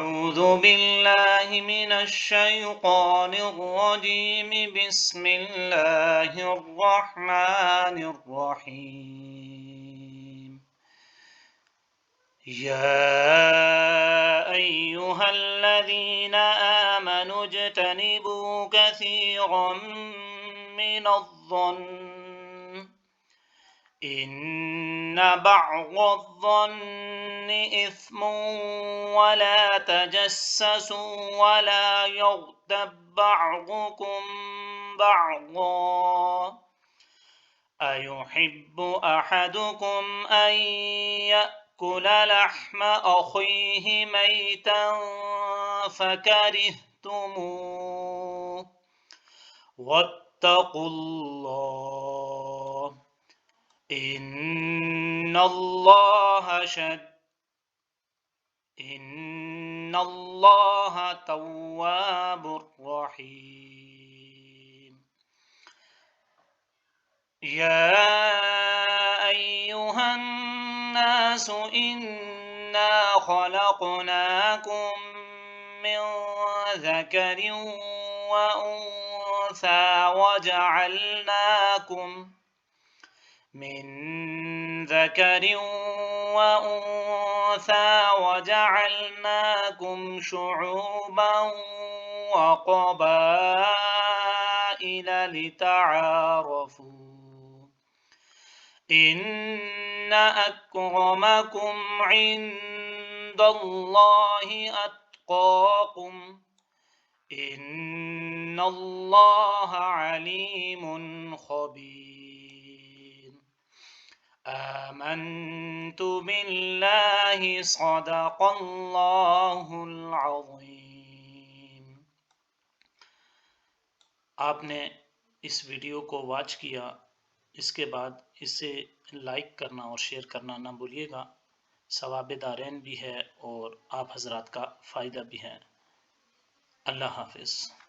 أعوذ بالله من الشيطان الرجيم بسم الله الرحمن الرحيم يا أيها الذين آمنوا اجتنبوا كثيرا من الظن إن بعض الظن إثم ولا تجسسوا ولا يغتب بعضكم بعضا أيحب أحدكم أن يأكل لحم أخيه ميتا فكرهتموه واتقوا الله إن الله تواب رحيم يا أيها الناس إنا خلقناكم من ذكر وأنثى وجعلناكم شعوبا وقبائل لتعارفوا إن أكرمكم عند الله أتقاكم إن الله عليم خبير آمنت بالله صدق الله العظीम। आपने इस वीडियो को वॉच किया, इसके बाद इसे लाइक करना और शेयर करना ना भूलिएगा। सवाब दारैन भी है और आप हजरात का फ़ायदा भी है। अल्लाह हाफ़िज़।